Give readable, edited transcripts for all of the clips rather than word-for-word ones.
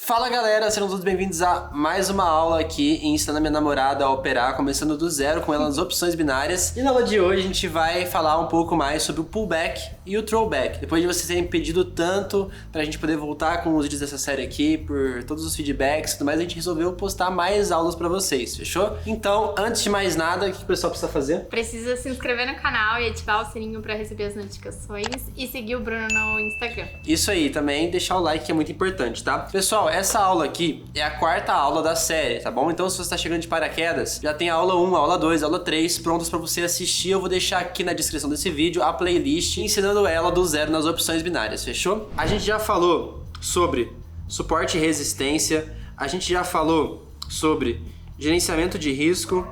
Fala galera, sejam todos bem-vindos a mais uma aula aqui em ensinando a minha namorada a operar, começando do zero com ela nas opções binárias. E na aula de hoje a gente vai falar um pouco mais sobre o pullback e o throwback. Depois de vocês terem pedido tanto pra gente poder voltar com os vídeos dessa série aqui, por todos os feedbacks e tudo mais, a gente resolveu postar mais aulas pra vocês, fechou? Então, antes de mais nada, o que o pessoal precisa fazer? Precisa se inscrever no canal e ativar o sininho pra receber as notificações e seguir o Bruno no Instagram. Isso aí, também deixar o like que é muito importante, tá? Pessoal, essa aula aqui é a quarta aula da série, tá bom? Então se você tá chegando de paraquedas, já tem a aula 1, a aula 2, a aula 3 prontas pra você assistir. Eu vou deixar aqui na descrição desse vídeo a playlist ensinando ela do zero nas opções binárias, fechou? A gente já falou sobre suporte e resistência, a gente já falou sobre gerenciamento de risco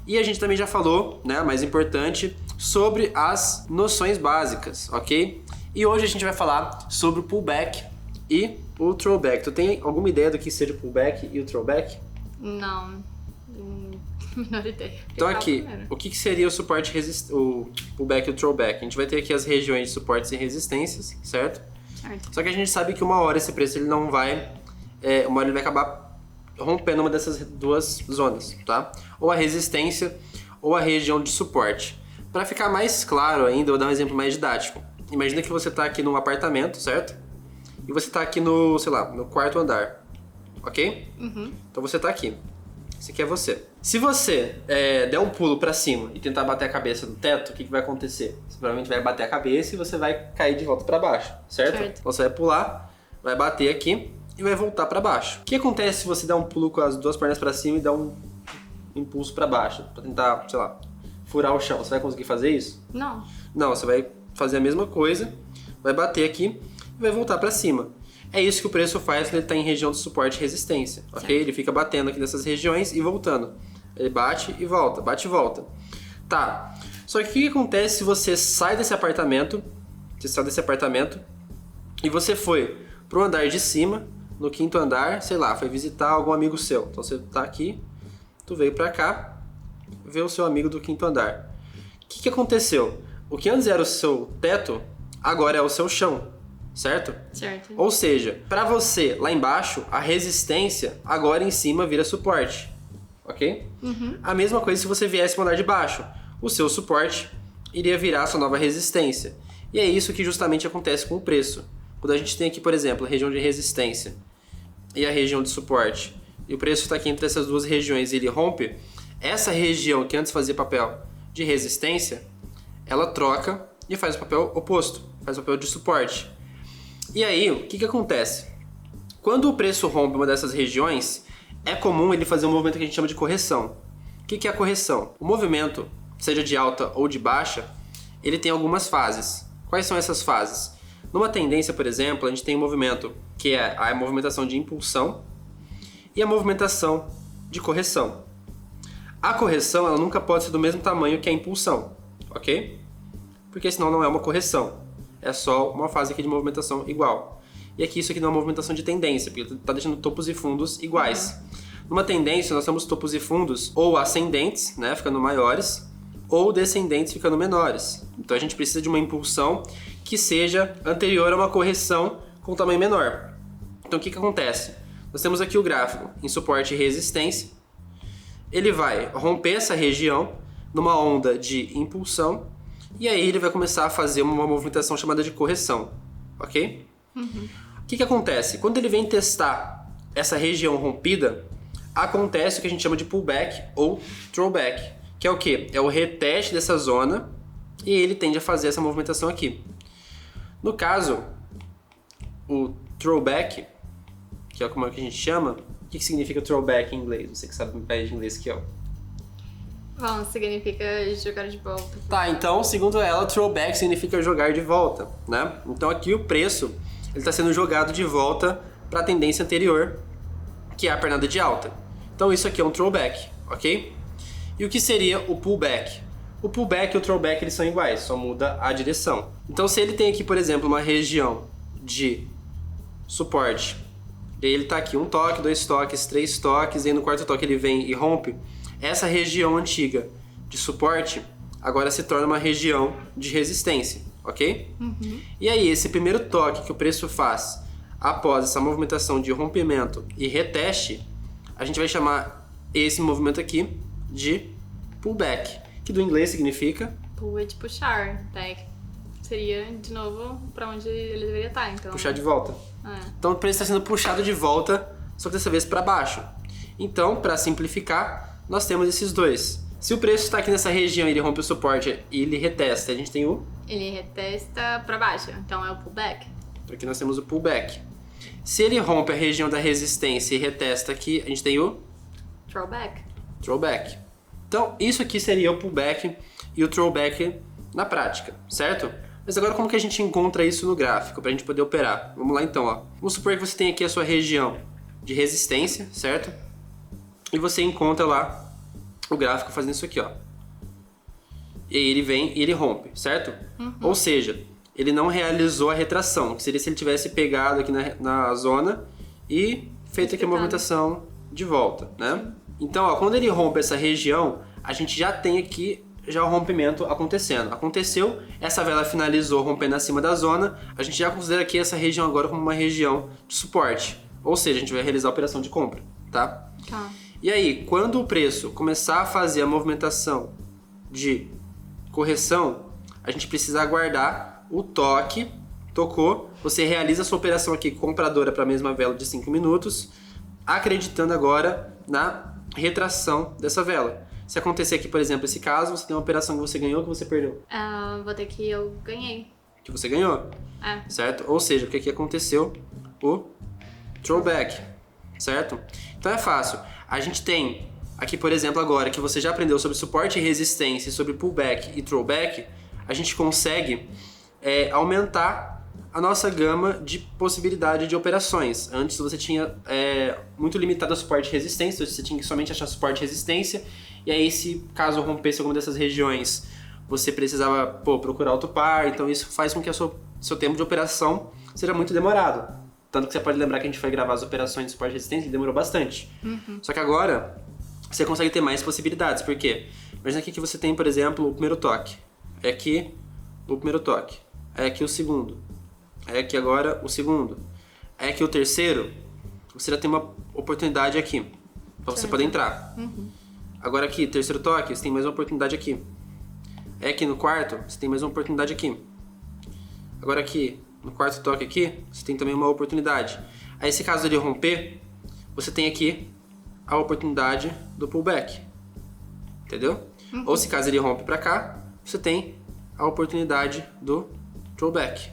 e a gente também já falou, né, mais importante, sobre as noções básicas, ok? E hoje a gente vai falar sobre o pullback e o throwback. Tu tem alguma ideia do que seja o pullback e o throwback? Não, menor ideia. Então aqui, o que seria o suporte o pullback e o throwback? A gente vai ter aqui as regiões de suportes e resistências, certo? Certo. Só que a gente sabe que uma hora esse preço ele não vai, uma hora ele vai acabar rompendo uma dessas duas zonas, tá? Ou a resistência ou a região de suporte. Para ficar mais claro ainda, eu vou dar um exemplo mais didático. Imagina que você está aqui num apartamento, certo? E você está aqui no, sei lá, no quarto andar, ok? Uhum. Então você está aqui. Esse aqui é você. Se você der um pulo para cima e tentar bater a cabeça no teto, o que vai acontecer? Você provavelmente vai bater a cabeça e você vai cair de volta para baixo, certo? Então você vai pular, vai bater aqui e vai voltar para baixo. O que acontece se você der um pulo com as duas pernas para cima e dar um impulso para baixo? Para tentar, sei lá, furar o chão. Você vai conseguir fazer isso? Não. Não, você vai fazer a mesma coisa, vai bater aqui e vai voltar para cima. É isso que o preço faz quando ele está em região de suporte e resistência, ok? Ele fica batendo aqui nessas regiões e voltando. Ele bate e volta, bate e volta. Tá, só que o que acontece se você sai desse apartamento, e você foi pro andar de cima, no quinto andar, sei lá, foi visitar algum amigo seu. Então você tá aqui, tu veio pra cá, ver o seu amigo do quinto andar. O que aconteceu? O que antes era o seu teto, agora é o seu chão. Certo? Certo. Ou seja, para você lá embaixo, a resistência agora em cima vira suporte, ok? Uhum. A mesma coisa se você viesse para o andar de baixo, o seu suporte iria virar a sua nova resistência. E é isso que justamente acontece com o preço. Quando a gente tem aqui, por exemplo, a região de resistência e a região de suporte, e o preço está aqui entre essas duas regiões e ele rompe, essa região que antes fazia papel de resistência, ela troca e faz o papel oposto, faz o papel de suporte. E aí, o que acontece? Quando o preço rompe uma dessas regiões, é comum ele fazer um movimento que a gente chama de correção. O que é a correção? O movimento, seja de alta ou de baixa, ele tem algumas fases. Quais são essas fases? Numa tendência, por exemplo, a gente tem um movimento que é a movimentação de impulsão e a movimentação de correção. A correção ela nunca pode ser do mesmo tamanho que a impulsão, ok? Porque senão não é uma correção. É só uma fase aqui de movimentação igual. E aqui isso aqui não é uma movimentação de tendência, porque está deixando topos e fundos iguais. Numa tendência, nós temos topos e fundos ou ascendentes, né, ficando maiores, ou descendentes, ficando menores. Então a gente precisa de uma impulsão que seja anterior a uma correção com tamanho menor. Então o que acontece? Nós temos aqui o gráfico em suporte e resistência. Ele vai romper essa região numa onda de impulsão. E aí ele vai começar a fazer uma movimentação chamada de correção, ok? Uhum. O que acontece? Quando ele vem testar essa região rompida, acontece o que a gente chama de pullback ou throwback, que é o quê? É o reteste dessa zona e ele tende a fazer essa movimentação aqui. No caso, o throwback, que é como é que a gente chama, o que significa throwback em inglês? Você que sabe mais de inglês que eu. Bom, significa jogar de volta. Tá, então, segundo ela, throwback significa jogar de volta, né? Então aqui o preço, ele está sendo jogado de volta para a tendência anterior, que é a pernada de alta. Então isso aqui é um throwback, ok? E o que seria o pullback? O pullback e o throwback eles são iguais, só muda a direção. Então se ele tem aqui, por exemplo, uma região de suporte, e ele está aqui um toque, 2 toques, 3 toques, e aí no quarto toque ele vem e rompe, essa região antiga de suporte agora se torna uma região de resistência, ok? Uhum. E aí, esse primeiro toque que o preço faz após essa movimentação de rompimento e reteste, a gente vai chamar esse movimento aqui de pullback, que do inglês significa... Pull é de puxar, back seria, de novo, pra onde ele deveria estar, então... Puxar de volta. Então o preço está sendo puxado de volta, só que dessa vez para baixo. Então, para simplificar, nós temos esses dois. Se o preço está aqui nessa região e ele rompe o suporte e ele retesta, a gente tem o... Ele retesta para baixo, então é o pullback. Aqui nós temos o pullback. Se ele rompe a região da resistência e retesta aqui, a gente tem o... Throwback. Throwback. Então, isso aqui seria o pullback e o throwback na prática, certo? Mas agora como que a gente encontra isso no gráfico, para a gente poder operar? Vamos lá então, ó. Vamos supor que você tem aqui a sua região de resistência, certo? E você encontra lá o gráfico fazendo isso aqui, ó. E aí ele vem e ele rompe, certo? Ou seja, ele não realizou a retração, que seria se ele tivesse pegado aqui na zona e feito aqui a movimentação de volta, né? Então, ó, quando ele rompe essa região, a gente já tem aqui já o rompimento acontecendo. Aconteceu, essa vela finalizou rompendo acima da zona, a gente já considera aqui essa região agora como uma região de suporte. Ou seja, a gente vai realizar a operação de compra, tá? Tá. E aí, quando o preço começar a fazer a movimentação de correção, a gente precisa aguardar o toque, tocou, você realiza a sua operação aqui compradora para a mesma vela de 5 minutos, acreditando agora na retração dessa vela. Se acontecer aqui, por exemplo, esse caso, você tem uma operação que você ganhou ou que você perdeu? Vou ter que eu ganhei. Que você ganhou, certo? Ou seja, o que aqui aconteceu? O throwback, certo? Então é fácil. A gente tem aqui, por exemplo, agora que você já aprendeu sobre suporte e resistência, sobre pullback e throwback, a gente consegue aumentar a nossa gama de possibilidade de operações. Antes você tinha muito limitado a suporte e resistência, você tinha que somente achar suporte e resistência, e aí se caso rompesse alguma dessas regiões, você precisava procurar outro par, então isso faz com que o seu tempo de operação seja muito demorado. Tanto que você pode lembrar que a gente foi gravar as operações de suporte e resistência e demorou bastante. Só que agora você consegue ter mais possibilidades, por quê? Imagina aqui que você tem, por exemplo, o primeiro toque. É aqui o primeiro toque. É aqui o segundo. É aqui agora o segundo. É aqui o terceiro. Você já tem uma oportunidade aqui para você poder entrar. Agora aqui, terceiro toque, você tem mais uma oportunidade aqui. É aqui no quarto, você tem mais uma oportunidade aqui. Agora aqui, no quarto toque aqui, você tem também uma oportunidade. Aí se caso ele romper, você tem aqui a oportunidade do pullback. Entendeu? Ou se caso ele rompe para cá, você tem a oportunidade do throwback.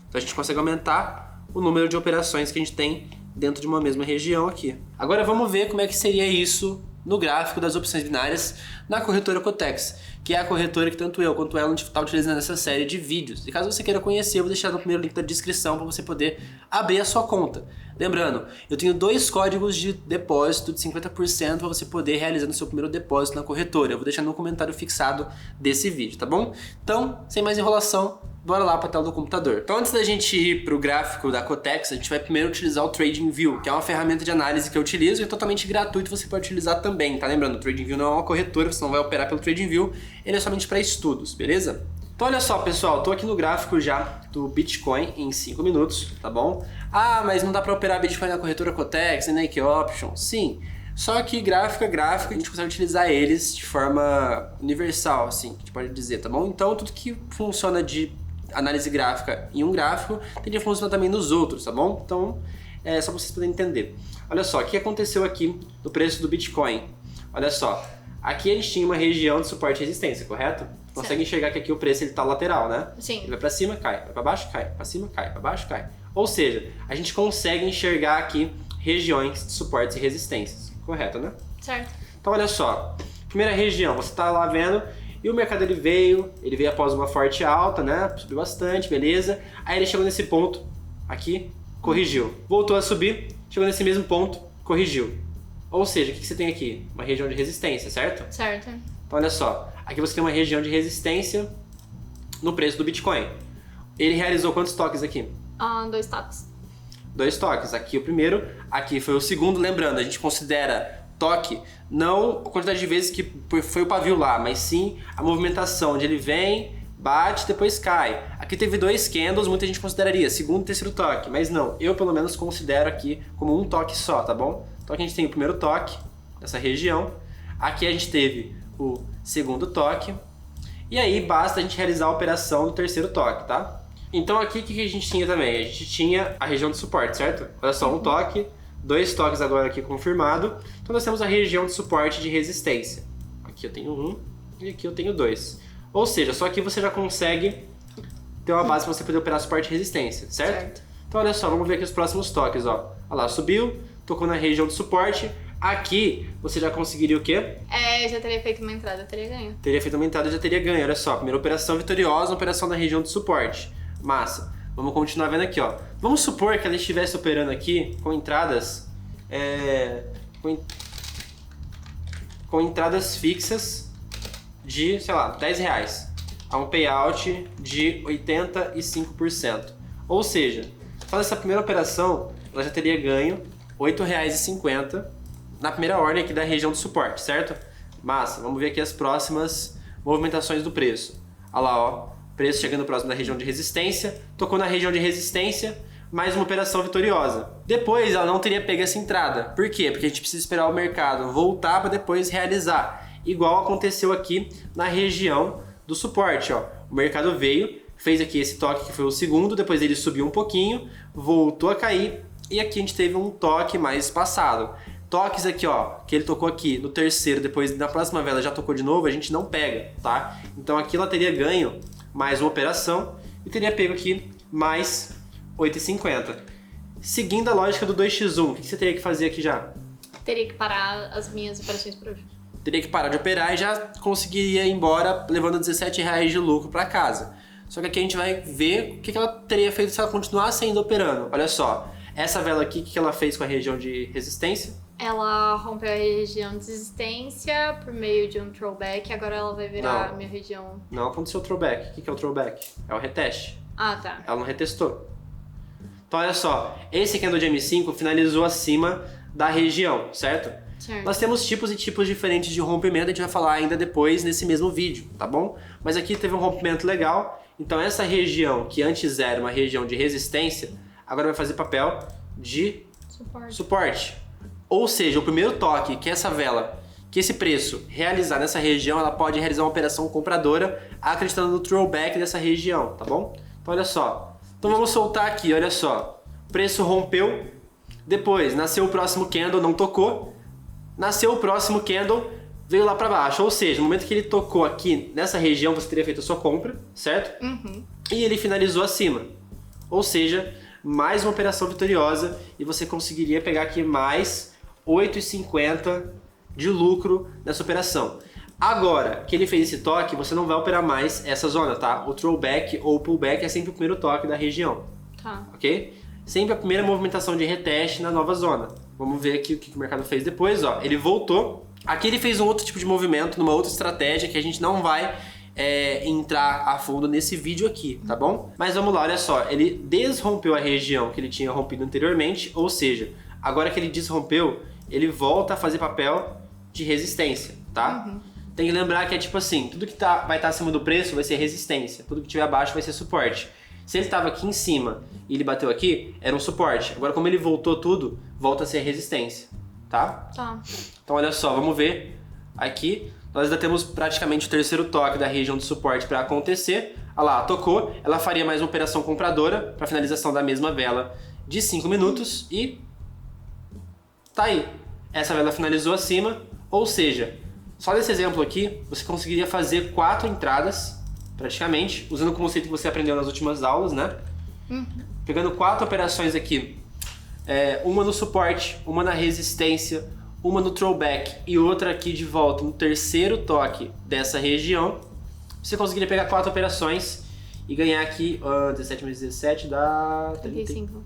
Então a gente consegue aumentar o número de operações que a gente tem dentro de uma mesma região aqui. Agora vamos ver como é que seria isso no gráfico das opções binárias na corretora Cotex, que é a corretora que tanto eu quanto ela está utilizando nessa série de vídeos. E caso você queira conhecer, eu vou deixar no primeiro link da descrição para você poder abrir a sua conta. Lembrando, eu tenho 2 códigos de depósito de 50% para você poder realizar o seu primeiro depósito na corretora. Eu vou deixar no comentário fixado desse vídeo, tá bom? Então, sem mais enrolação, bora lá para a tela do computador. Então, antes da gente ir para o gráfico da Cotex, a gente vai primeiro utilizar o TradingView, que é uma ferramenta de análise que eu utilizo e é totalmente gratuito, você pode utilizar também, tá? Lembrando, o TradingView não é uma corretora, você não vai operar pelo TradingView, ele é somente para estudos, beleza? Então olha só, pessoal, estou aqui no gráfico já do Bitcoin em 5 minutos, tá bom? Ah, mas não dá para operar Bitcoin na corretora Cotex e na Equioption? Sim, só que gráfico é gráfico, a gente consegue utilizar eles de forma universal, assim, que a gente pode dizer, tá bom? Então tudo que funciona de análise gráfica em um gráfico tende a funcionar também nos outros, tá bom? Então é só pra vocês poderem entender. Olha só, o que aconteceu aqui no preço do Bitcoin? Olha só, aqui a gente tinha uma região de suporte e resistência, correto? Consegue enxergar que aqui o preço ele tá lateral, né? Sim. Ele vai pra cima, cai, vai pra baixo, cai, pra cima, cai, pra baixo, cai. Ou seja, a gente consegue enxergar aqui regiões de suportes e resistências, correto, né? Certo. Então olha só, primeira região, você tá lá vendo, e o mercado ele veio após uma forte alta, né? Subiu bastante, beleza. Aí ele chegou nesse ponto aqui, corrigiu. Voltou a subir, chegou nesse mesmo ponto, corrigiu. Ou seja, o que você tem aqui? Uma região de resistência, certo? Certo. Então olha só, aqui você tem uma região de resistência no preço do Bitcoin. Ele realizou quantos toques aqui? 2 toques. 2 toques. Aqui o primeiro, aqui foi o segundo. Lembrando, a gente considera toque não a quantidade de vezes que foi o pavio lá, mas sim a movimentação onde ele vem, bate, depois cai. Aqui teve 2 candles, muita gente consideraria segundo e terceiro toque, mas não, eu pelo menos considero aqui como um toque só, tá bom? Então aqui a gente tem o primeiro toque, nessa região. Aqui a gente teve o segundo toque. E aí basta a gente realizar a operação do terceiro toque, tá? Então aqui o que a gente tinha também? A gente tinha a região de suporte, certo? Olha só, um toque, 2 toques agora aqui confirmado. Então nós temos a região de suporte de resistência. Aqui eu tenho 1 e aqui eu tenho 2. Ou seja, só aqui você já consegue ter uma base para você poder operar suporte e resistência, certo? Então olha só, vamos ver aqui os próximos toques, ó. Olha lá, subiu, tocou na região de suporte. Aqui você já conseguiria o quê? Já teria feito uma entrada, teria ganho. Teria feito uma entrada e já teria ganho. Olha só, primeira operação vitoriosa, operação na região de suporte. Massa. Vamos continuar vendo aqui, ó. Vamos supor que ela estivesse operando aqui com entradas... com entradas fixas de, sei lá, R$10. A um payout de 85%. Ou seja, só nessa primeira operação, ela já teria ganho R$8,50 na primeira ordem aqui da região de suporte, certo? Massa, vamos ver aqui as próximas movimentações do preço. Olha lá, ó, preço chegando próximo da região de resistência, tocou na região de resistência, mais uma operação vitoriosa. Depois ela não teria pego essa entrada. Por quê? Porque a gente precisa esperar o mercado voltar para depois realizar. Igual aconteceu aqui na região do suporte, ó. O mercado veio, fez aqui esse toque que foi o segundo, depois ele subiu um pouquinho, voltou a cair e aqui a gente teve um toque mais espaçado. Toques aqui, ó, que ele tocou aqui no terceiro, depois na próxima vela já tocou de novo, a gente não pega, tá? Então aqui ela teria ganho mais uma operação e teria pego aqui mais 8,50. Seguindo a lógica do 2x1, o que você teria que fazer aqui já? Teria que parar as minhas operações por hoje. Teria que parar de operar e já conseguiria ir embora levando R$17 de lucro para casa. Só que aqui a gente vai ver o que ela teria feito se ela continuasse ainda operando. Olha só, essa vela aqui, o que ela fez com a região de resistência? Ela rompeu a região de resistência por meio de um throwback, agora ela vai virar a minha região... Não aconteceu o throwback. O que é o throwback? É o reteste. Ah, tá. Ela não retestou. Então olha só, esse candle de M5 finalizou acima da região, certo? Certo. Nós temos tipos e tipos diferentes de rompimento, a gente vai falar ainda depois nesse mesmo vídeo, tá bom? Mas aqui teve um rompimento legal, então essa região que antes era uma região de resistência, agora vai fazer papel de suporte. Ou seja, o primeiro toque que essa vela, que esse preço realizar nessa região, ela pode realizar uma operação compradora acreditando no throwback dessa região, tá bom? Então olha só, então vamos soltar aqui, olha só, o preço rompeu, depois nasceu o próximo candle, não tocou, nasceu o próximo candle, veio lá para baixo, ou seja, no momento que ele tocou aqui nessa região, você teria feito a sua compra, certo? Uhum. E ele finalizou acima, ou seja, mais uma operação vitoriosa e você conseguiria pegar aqui mais 8,50 de lucro nessa operação. Agora que ele fez esse toque, você não vai operar mais essa zona, tá? O throwback ou o pullback é sempre o primeiro toque da região, tá? Ok? Sempre a primeira movimentação de reteste na nova zona. Vamos ver aqui o que o mercado fez depois, ó. Ele voltou. Aqui ele fez um outro tipo de movimento, numa outra estratégia que a gente não vai entrar a fundo nesse vídeo aqui, tá bom? Mas vamos lá, olha só. Ele desrompeu a região que ele tinha rompido anteriormente, ou seja, agora que ele desrompeu, ele volta a fazer papel de resistência, tá? Uhum. Tem que lembrar que é tipo assim, tudo que vai estar acima do preço vai ser resistência, tudo que estiver abaixo vai ser suporte. Se ele estava aqui em cima e ele bateu aqui, era um suporte. Agora como ele voltou tudo, volta a ser resistência, tá? Tá. Então olha só, vamos ver aqui. Nós ainda temos praticamente o terceiro toque da região de suporte para acontecer. Olha lá, tocou, ela faria mais uma operação compradora para finalização da mesma vela de 5 minutos e tá aí. Essa vela finalizou acima, ou seja, só nesse exemplo aqui, você conseguiria fazer 4 entradas, praticamente, usando o conceito que você aprendeu nas últimas aulas, né? Uhum. Pegando 4 operações aqui, uma no suporte, uma na resistência, uma no throwback e outra aqui de volta no terceiro toque dessa região, você conseguiria pegar 4 operações e ganhar aqui, 17 mais 17 dá 35.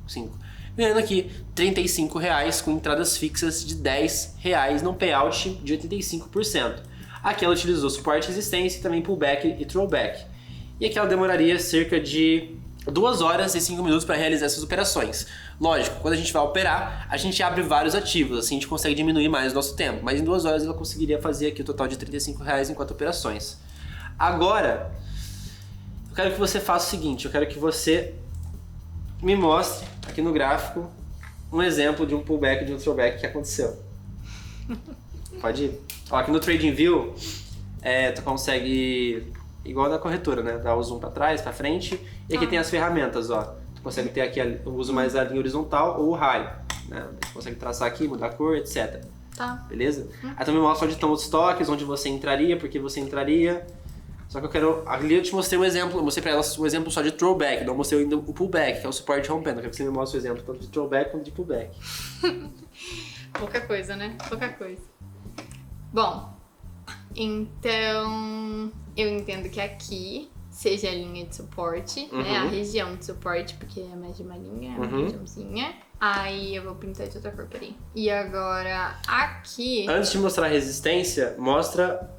Ganhando aqui R$35 com entradas fixas de R$10 num payout de 85%. Aqui ela utilizou suporte, resistência, também pullback e throwback. E aqui ela demoraria cerca de 2 horas e 5 minutos para realizar essas operações. Lógico, quando a gente vai operar, a gente abre vários ativos, assim a gente consegue diminuir mais o nosso tempo. Mas em 2 horas ela conseguiria fazer aqui o total de R$35 em 4 operações. Agora, eu quero que você faça o seguinte, eu quero que você me mostre aqui no gráfico um exemplo de um pullback e de um throwback que aconteceu. Pode ir. Ó, aqui no TradingView, tu consegue, igual na corretora, né? Dar o zoom para trás, para frente, e aqui tem as ferramentas, ó. Tu consegue ter aqui, eu uso mais a linha horizontal ou o raio, né? Tu consegue traçar aqui, mudar a cor, etc. Tá. Beleza? Aí tu me mostra onde estão os toques, onde você entraria, por que você entraria. Só que eu quero... Ali eu te mostrei um exemplo, eu mostrei pra elas um exemplo só de throwback, não mostrei ainda o pullback, que é o suporte rompendo. Eu quero que você me mostre o exemplo tanto de throwback quanto de pullback. Pouca coisa, né? Pouca coisa. Bom, então eu entendo que aqui seja a linha de suporte, né? A região de suporte, porque é mais de uma linha, é uma regiãozinha. Aí eu vou pintar de outra cor, peraí. E agora aqui... Antes de mostrar a resistência, mostra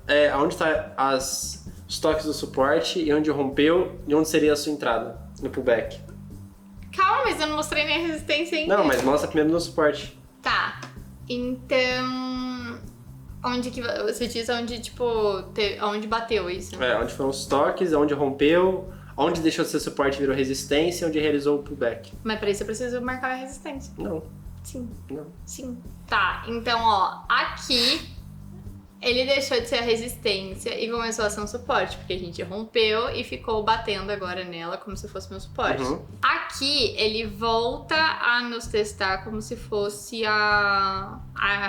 onde tá os toques do suporte e onde rompeu e onde seria a sua entrada no pullback. Calma, mas eu não mostrei nem a resistência ainda. Não, mas mostra primeiro no suporte. Tá, então... Onde que você diz onde, tipo, onde bateu isso? Onde foram os toques, onde rompeu, onde deixou de ser suporte e virou resistência, onde realizou o pullback. Mas pra isso eu preciso marcar a resistência. Não. Sim. Não. Sim. Tá, então, ó, aqui ele deixou de ser a resistência e começou a ser um suporte, porque a gente rompeu e ficou batendo agora nela como se fosse meu suporte. Aqui ele volta a nos testar como se fosse a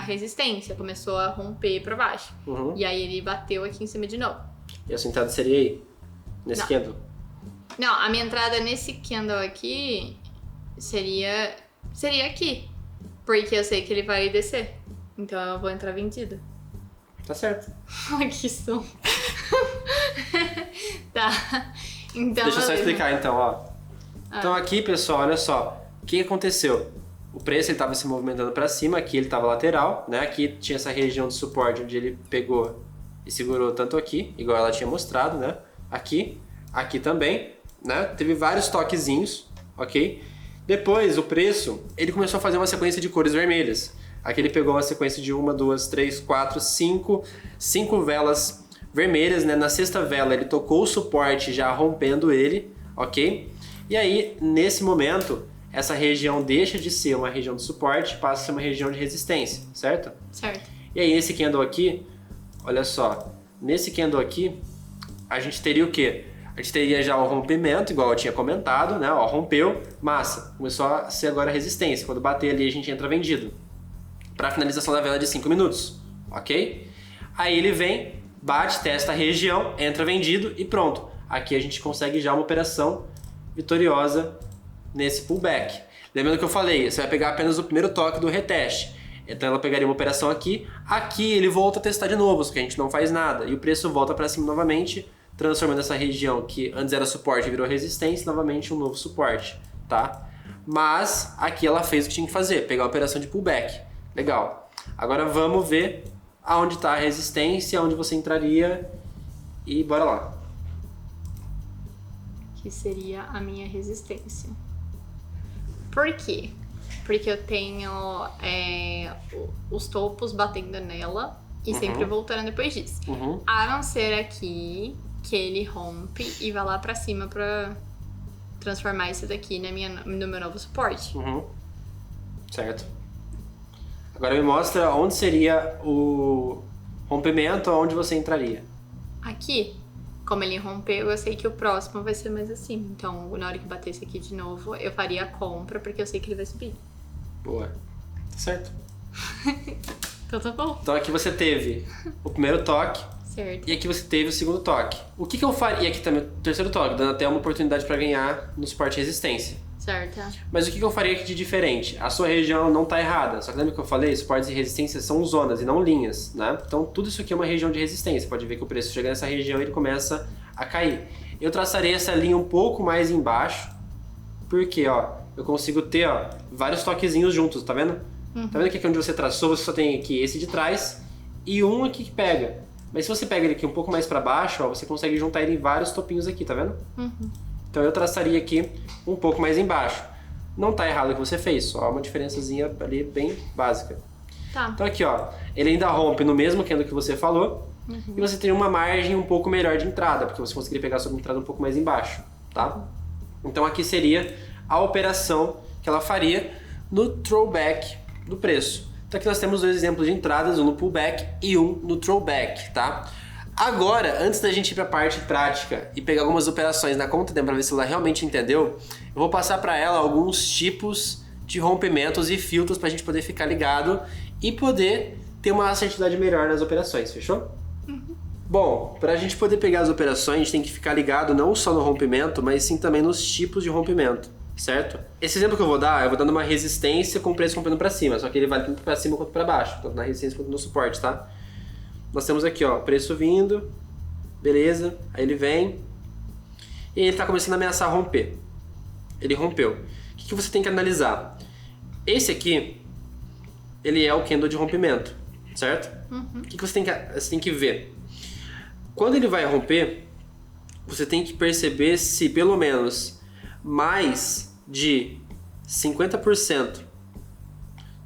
resistência, começou a romper pra baixo. E aí ele bateu aqui em cima de novo. E a sua entrada seria aí? Nesse candle? Não, a minha entrada nesse candle aqui seria aqui, porque eu sei que ele vai descer. Então eu vou entrar vendida. Tá certo. Ai, que som. Tá. Então, deixa eu só explicar então, ó. Então aqui, pessoal, olha só. O que aconteceu? O preço ele tava se movimentando para cima, aqui ele tava lateral, né? Aqui tinha essa região de suporte onde ele pegou e segurou tanto aqui, igual ela tinha mostrado, né? Aqui também, né? Teve vários toquezinhos, ok? Depois, o preço, ele começou a fazer uma sequência de cores vermelhas. Aqui ele pegou uma sequência de 1, 2, 3, 4, 5 velas vermelhas, né? Na sexta vela ele tocou o suporte já rompendo ele, ok? E aí, nesse momento, essa região deixa de ser uma região de suporte e passa a ser uma região de resistência, certo? Certo. E aí, nesse candle aqui, olha só, nesse candle aqui, a gente teria o quê? A gente teria já o rompimento, igual eu tinha comentado, né? Ó, rompeu, massa, começou a ser agora a resistência. Quando bater ali, a gente entra vendido. Para finalização da vela de 5 minutos, ok? Aí ele vem, bate, testa a região, entra vendido e pronto. Aqui a gente consegue já uma operação vitoriosa nesse pullback. Lembrando que eu falei, você vai pegar apenas o primeiro toque do reteste. Então ela pegaria uma operação aqui, aqui ele volta a testar de novo, só que a gente não faz nada. E o preço volta para cima novamente, transformando essa região que antes era suporte e virou resistência, novamente um novo suporte, tá? Mas aqui ela fez o que tinha que fazer, pegar a operação de pullback. Legal. Agora vamos ver aonde está a resistência, onde você entraria e bora lá. Que seria a minha resistência. Por quê? Porque eu tenho os topos batendo nela e sempre voltando depois disso. A não ser aqui que ele rompe e vai lá pra cima pra transformar isso daqui no meu novo suporte. Certo. Agora me mostra onde seria o rompimento, onde você entraria. Aqui, como ele rompeu, eu sei que o próximo vai ser mais acima. Então, na hora que bater esse aqui de novo, eu faria a compra, porque eu sei que ele vai subir. Boa. Tá certo. Então tá bom. Então aqui você teve o primeiro toque. Certo. E aqui você teve o segundo toque. O que eu faria? E aqui também o terceiro toque, dando até uma oportunidade para ganhar no suporte e resistência. Certo. Mas o que eu faria aqui de diferente? A sua região não está errada, só que lembra que eu falei? Suportes e resistências são zonas e não linhas, né? Então tudo isso aqui é uma região de resistência. Pode ver que o preço chega nessa região e ele começa a cair. Eu traçarei essa linha um pouco mais embaixo, porque ó, eu consigo ter ó, vários toquezinhos juntos, tá vendo? Tá vendo que aqui onde você traçou, você só tem aqui esse de trás e um aqui que pega. Mas se você pega ele aqui um pouco mais para baixo, ó, você consegue juntar ele em vários topinhos aqui, tá vendo? Então eu traçaria aqui um pouco mais embaixo. Não tá errado o que você fez, só uma diferençazinha ali bem básica. Tá. Então aqui ó, ele ainda rompe no mesmo candle que você falou, E você teria uma margem um pouco melhor de entrada, porque você conseguiria pegar a sua entrada um pouco mais embaixo, tá? Então aqui seria a operação que ela faria no throwback do preço. Então aqui nós temos dois exemplos de entradas, um no pullback e um no throwback, tá? Agora, antes da gente ir para a parte prática e pegar algumas operações na conta dela para ver se ela realmente entendeu, eu vou passar para ela alguns tipos de rompimentos e filtros para a gente poder ficar ligado e poder ter uma assertividade melhor nas operações, fechou? Bom, para a gente poder pegar as operações, a gente tem que ficar ligado não só no rompimento, mas sim também nos tipos de rompimento, certo? Esse exemplo que eu vou dando uma resistência com o preço rompendo para cima, só que ele vai tanto para cima quanto para baixo, tanto na resistência quanto no suporte, tá? Nós temos aqui, ó, preço vindo, beleza, aí ele vem e ele está começando a ameaçar romper. Ele rompeu. O que você tem que analisar? Esse aqui, ele é o candle de rompimento, certo? O que você tem que ver? Quando ele vai romper, você tem que perceber se pelo menos mais de 50%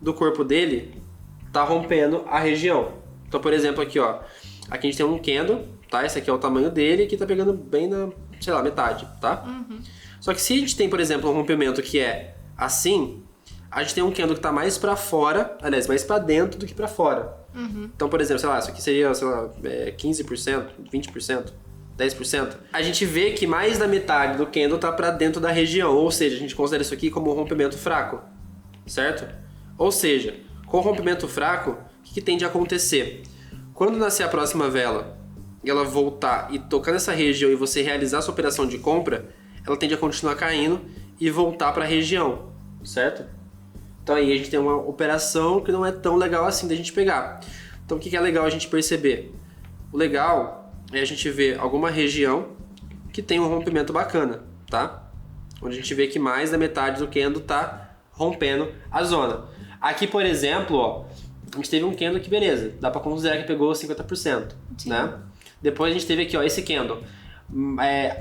do corpo dele está rompendo a região. Então, por exemplo, aqui, ó, aqui a gente tem um candle, tá? Esse aqui é o tamanho dele, que tá pegando bem na, sei lá, metade, tá? Só que se a gente tem, por exemplo, um rompimento que é assim, a gente tem um candle que tá mais pra fora, aliás, mais pra dentro do que pra fora. Então, por exemplo, sei lá, isso aqui seria, sei lá, 15%, 20%, 10%. A gente vê que mais da metade do candle tá pra dentro da região, ou seja, a gente considera isso aqui como um rompimento fraco, certo? Ou seja, com o rompimento fraco, o que tende a acontecer? Quando nascer a próxima vela e ela voltar e tocar nessa região e você realizar a sua operação de compra, ela tende a continuar caindo e voltar para a região, certo? Então aí a gente tem uma operação que não é tão legal assim da gente pegar. Então o que é legal a gente perceber? O legal é a gente ver alguma região que tem um rompimento bacana, tá? Onde a gente vê que mais da metade do candle está rompendo a zona. Aqui, por exemplo, ó, a gente teve um candle que beleza, dá para considerar que pegou 50%, né? Depois a gente teve aqui, ó, esse candle.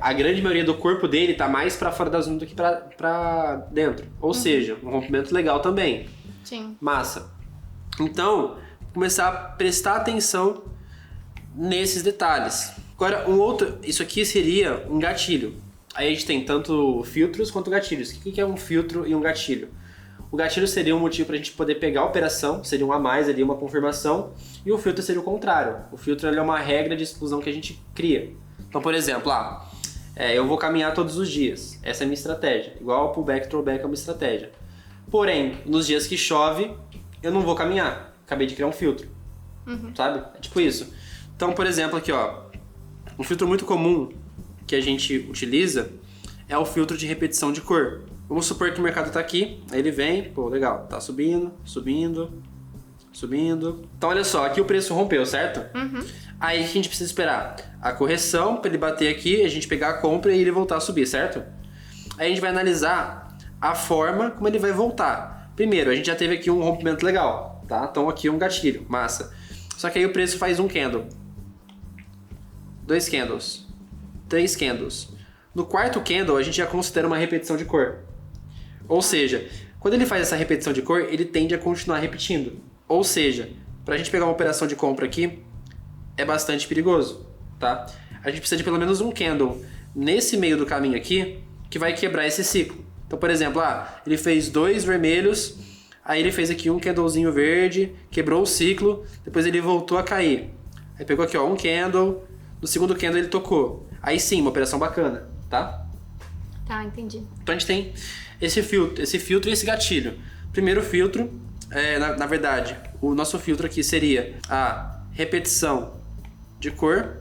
A grande maioria do corpo dele tá mais para fora da zona do que para dentro. Ou seja, um rompimento legal também. Sim. Massa. Então, começar a prestar atenção nesses detalhes. Agora, isso aqui seria um gatilho. Aí a gente tem tanto filtros quanto gatilhos. O que é um filtro e um gatilho? O gatilho seria um motivo para a gente poder pegar a operação, seria um a mais ali, uma confirmação, e o filtro seria o contrário. O filtro é uma regra de exclusão que a gente cria. Então, por exemplo, eu vou caminhar todos os dias, essa é a minha estratégia. Igual o pullback, throwback é uma estratégia. Porém, nos dias que chove, eu não vou caminhar, acabei de criar um filtro, sabe? É tipo isso. Então, por exemplo, aqui, ó, um filtro muito comum que a gente utiliza é o filtro de repetição de cor. Vamos supor que o mercado está aqui, aí ele vem, pô, legal, tá subindo, subindo, subindo. Então olha só, aqui o preço rompeu, certo? Aí a gente precisa esperar a correção para ele bater aqui, a gente pegar a compra e ele voltar a subir, certo? Aí a gente vai analisar a forma como ele vai voltar. Primeiro, a gente já teve aqui um rompimento legal, tá? Então aqui um gatilho, massa. Só que aí o preço faz um candle, 2 candles, 3 candles. No quarto candle, a gente já considera uma repetição de cor. Ou seja, quando ele faz essa repetição de cor, ele tende a continuar repetindo. Ou seja, para a gente pegar uma operação de compra aqui, é bastante perigoso, tá? A gente precisa de pelo menos um candle nesse meio do caminho aqui, que vai quebrar esse ciclo. Então, por exemplo, ele fez 2 vermelhos, aí ele fez aqui um candlezinho verde, quebrou o ciclo, depois ele voltou a cair. Aí pegou aqui, ó, um candle, no segundo candle ele tocou. Aí sim, uma operação bacana, tá? Tá, entendi. Então a gente tem esse filtro e esse gatilho. Primeiro filtro, na verdade, o nosso filtro aqui seria a repetição de cor,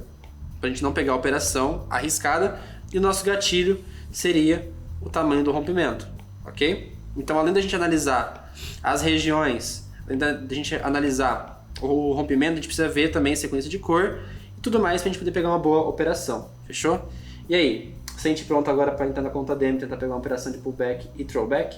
para a gente não pegar a operação arriscada, e o nosso gatilho seria o tamanho do rompimento, ok? Então, além da gente analisar as regiões, além da gente analisar o rompimento, a gente precisa ver também a sequência de cor e tudo mais para a gente poder pegar uma boa operação, fechou? E aí? Sente pronto agora para entrar na conta demo e tentar pegar uma operação de pullback e throwback?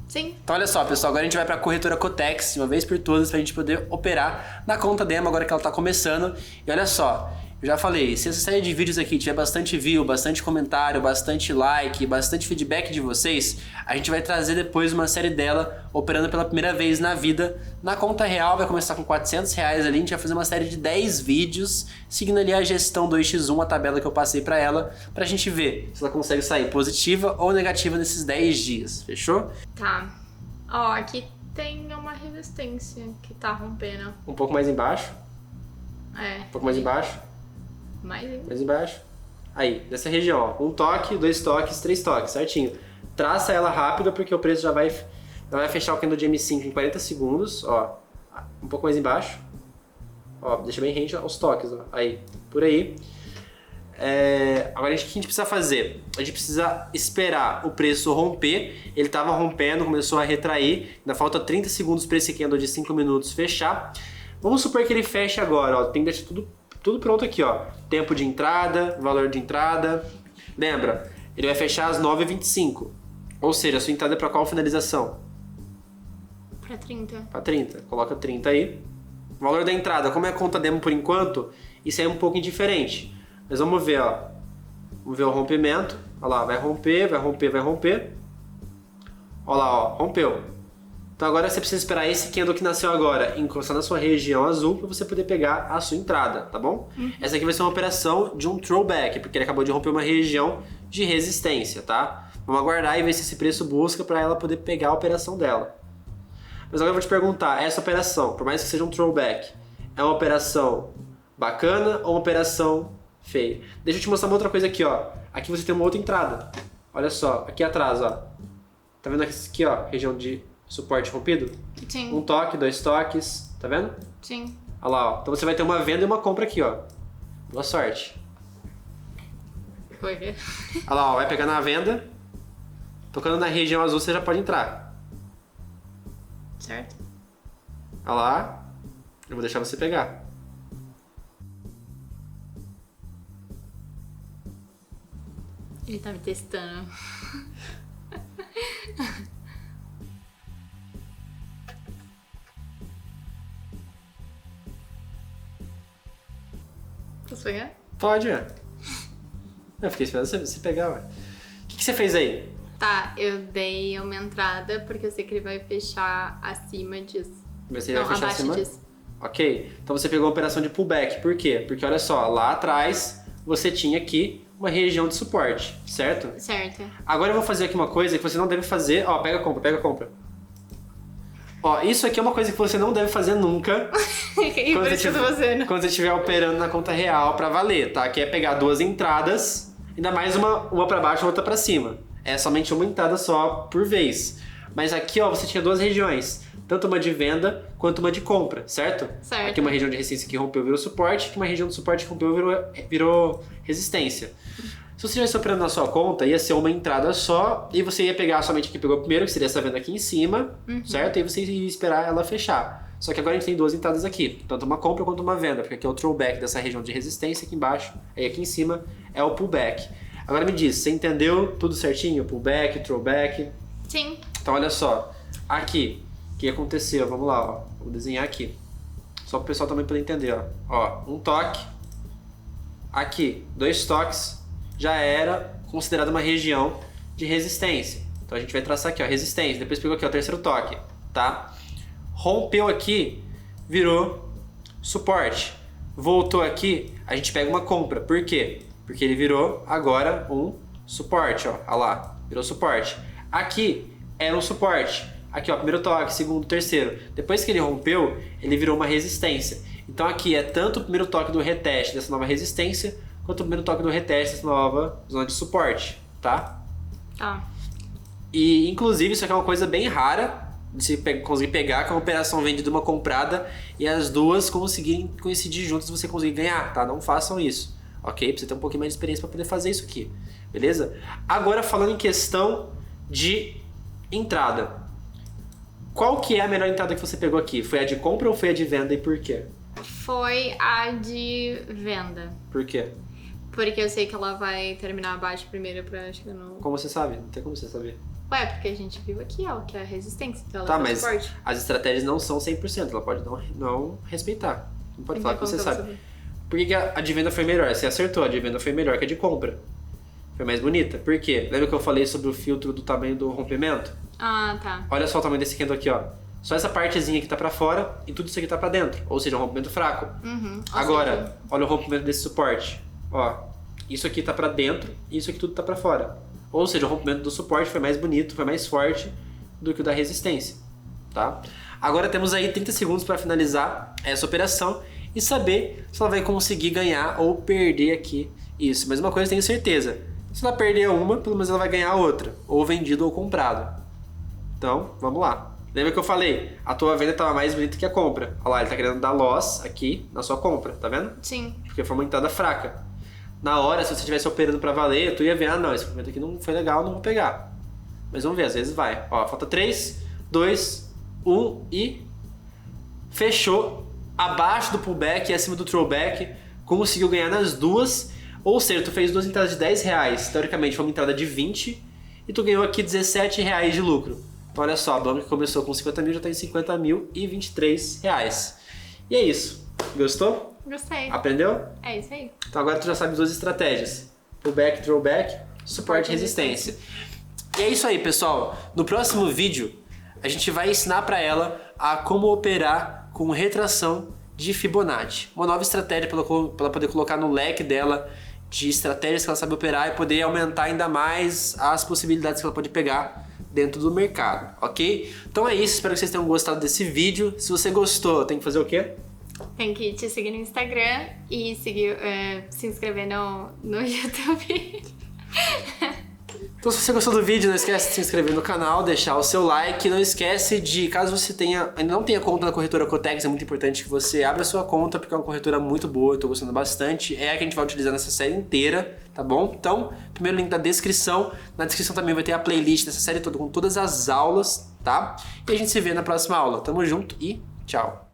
Sim. Então olha só, pessoal, agora a gente vai para a corretora Cotex de uma vez por todas para a gente poder operar na conta demo agora que ela está começando. E olha só, Eu já falei, se essa série de vídeos aqui tiver bastante view, bastante comentário, bastante like, bastante feedback de vocês, a gente vai trazer depois uma série dela operando pela primeira vez na vida. Na conta real vai começar com R$400 ali, a gente vai fazer uma série de 10 vídeos, seguindo ali a gestão 2x1, a tabela que eu passei pra ela, pra gente ver se ela consegue sair positiva ou negativa nesses 10 dias, fechou? Tá. Ó, aqui tem uma resistência que tá rompendo. Um pouco mais embaixo. É. Um pouco mais embaixo. Mais embaixo. Aí, nessa região, ó. 1 toque, 2 toques, 3 toques, certinho. Traça ela rápido porque o preço já vai fechar o candle de M5 em 40 segundos, ó. Um pouco mais embaixo. Ó, deixa bem rente aos toques, ó. Aí, por aí. Agora o que a gente precisa fazer? A gente precisa esperar o preço romper. Ele estava rompendo, começou a retrair. Ainda falta 30 segundos para esse candle de 5 minutos fechar. Vamos supor que ele feche agora, ó. Tem que deixar tudo pronto aqui, ó. Tempo de entrada, valor de entrada. Lembra, ele vai fechar às 9h25. Ou seja, a sua entrada é para qual finalização? Para 30. Para 30. Coloca 30 aí. Valor da entrada, como é a conta demo por enquanto, isso é um pouco indiferente. Mas vamos ver, ó. Vamos ver o rompimento. Olha lá, vai romper, vai romper, vai romper. Olha lá, ó, rompeu. Então agora você precisa esperar esse candle que nasceu agora encostar na sua região azul para você poder pegar a sua entrada, tá bom? Essa aqui vai ser uma operação de um throwback, porque ele acabou de romper uma região de resistência, tá? Vamos aguardar e ver se esse preço busca para ela poder pegar a operação dela. Mas agora eu vou te perguntar, essa operação, por mais que seja um throwback, é uma operação bacana ou uma operação feia? Deixa eu te mostrar uma outra coisa aqui, ó. Aqui você tem uma outra entrada. Olha só, aqui atrás, ó. Tá vendo aqui, ó, região de suporte rompido? Sim. 1 toque, 2 toques, tá vendo? Sim. Olha lá, ó. Então você vai ter uma venda e uma compra aqui, ó. Boa sorte. Foi. Olha lá, ó, vai pegar na venda. Tocando na região azul você já pode entrar. Certo. Olha lá. Eu vou deixar você pegar. Ele tá me testando. Posso pegar? Pode, é. Eu fiquei esperando você pegar, ué. O que você fez aí? Tá, eu dei uma entrada porque eu sei que ele vai fechar acima disso. Você Não, vai fechar abaixo acima? disso. Ok. Então você pegou a operação de pullback. Por quê? Porque olha só, lá atrás você tinha aqui uma região de suporte, certo? Certo. Agora eu vou fazer aqui uma coisa que você não deve fazer. Ó, pega a compra, pega a compra. Ó, isso aqui é uma coisa que você não deve fazer nunca. E por isso que eu tô fazendo. Quando você estiver operando na conta real pra valer, tá? Que é pegar 2 entradas, ainda mais uma pra baixo e outra pra cima. É somente uma entrada só por vez. Mas aqui, ó, você tinha 2 regiões. Tanto uma de venda quanto uma de compra, certo? Certo. Aqui uma região de resistência que rompeu virou suporte, aqui uma região de suporte que rompeu virou resistência. Se você estivesse operando na sua conta, ia ser uma entrada só e você ia pegar somente o que pegou primeiro, que seria essa venda aqui em cima, certo? E você ia esperar ela fechar. Só que agora a gente tem 2 entradas aqui, tanto uma compra quanto uma venda, porque aqui é o throwback dessa região de resistência aqui embaixo, e aqui em cima é o pullback. Agora me diz, você entendeu tudo certinho? Pullback, throwback? Sim. Então olha só, aqui, o que aconteceu? Vamos lá, ó, vou desenhar aqui, só para o pessoal também poder entender, ó. Ó, 1 toque, aqui, 2 toques, já era considerada uma região de resistência. Então a gente vai traçar aqui, ó, resistência, depois pegou aqui, ó, o 3º toque, tá? Rompeu aqui, virou suporte. Voltou aqui, a gente pega uma compra. Por quê? Porque ele virou agora um suporte, ó. Olha lá, virou suporte. Aqui era um suporte. Aqui, ó, 1º toque, 2º, 3º. Depois que ele rompeu, ele virou uma resistência. Então aqui é tanto o 1º toque do reteste dessa nova resistência, quanto o 1º toque do reteste dessa nova zona de suporte, tá? Tá. E inclusive isso aqui é uma coisa bem rara de se conseguir pegar, que é uma operação vendida uma comprada e as duas conseguirem coincidir juntas e você conseguir ganhar, tá? Não façam isso, ok? Precisa ter um pouquinho mais de experiência para poder fazer isso aqui, beleza? Agora falando em questão de entrada, qual que é a melhor entrada que você pegou aqui? Foi a de compra ou foi a de venda e por quê? Foi a de venda. Por quê? Porque eu sei que ela vai terminar abaixo primeiro pra chegar no... Como você sabe? Não tem como você saber. Ué, porque a gente viu aqui, ó, que é a resistência. Então ela Tá, é mas suporte. as estratégias não são 100%, ela pode não respeitar. Não pode falar que Então, você como que eu sabe. vou Por que a de venda foi melhor? Você acertou, a de venda foi melhor que a de compra. Foi mais bonita. Por quê? Lembra que eu falei sobre o filtro do tamanho do rompimento? Ah, tá. Olha só o tamanho desse candle aqui, ó. Só essa partezinha aqui tá pra fora e tudo isso aqui tá pra dentro. Ou seja, um rompimento fraco. Agora, olha o rompimento desse suporte. Ó, isso aqui tá pra dentro e isso aqui tudo tá pra fora. Ou seja, o rompimento do suporte foi mais bonito, foi mais forte do que o da resistência, tá? Agora temos aí 30 segundos para finalizar essa operação e saber se ela vai conseguir ganhar ou perder aqui isso. Mas uma coisa eu tenho certeza, se ela perder uma, pelo menos ela vai ganhar outra, ou vendido ou comprado. Então, vamos lá. Lembra que eu falei? A tua venda estava mais bonita que a compra. Olha lá, ele tá querendo dar loss aqui na sua compra, tá vendo? Sim. Porque foi uma entrada fraca. Na hora, se você estivesse operando para valer, tu ia ver, ah não, esse movimento aqui não foi legal, não vou pegar. Mas vamos ver, às vezes vai. Ó, falta 3, 2, 1 e... fechou abaixo do pullback e acima do throwback. Conseguiu ganhar nas duas. Ou seja, tu fez duas entradas de R$10. Teoricamente foi uma entrada de 20. E tu ganhou aqui R$17 de lucro. Então olha só, a banca que começou com 50 mil já está em 50 mil e R$23. E é isso. Gostou? Gostei. Aprendeu? É isso aí. Então agora tu já sabe duas estratégias. Pullback, throwback, suporte e resistência. E é isso aí, pessoal. No próximo vídeo, a gente vai ensinar para ela a como operar com retração de Fibonacci. Uma nova estratégia para ela poder colocar no leque dela de estratégias que ela sabe operar e poder aumentar ainda mais as possibilidades que ela pode pegar dentro do mercado, ok? Então é isso, espero que vocês tenham gostado desse vídeo. Se você gostou, tem que fazer o quê? Tem que te seguir no Instagram e se inscrever no YouTube. Então se você gostou do vídeo, não esquece de se inscrever no canal, deixar o seu like. Não esquece de, caso você ainda não tenha conta na corretora Cotex, é muito importante que você abra a sua conta, porque é uma corretora muito boa, eu tô gostando bastante. É a que a gente vai utilizar nessa série inteira, tá bom? Então, primeiro link da descrição. Na descrição também vai ter a playlist dessa série toda, com todas as aulas, tá? E a gente se vê na próxima aula. Tamo junto e tchau!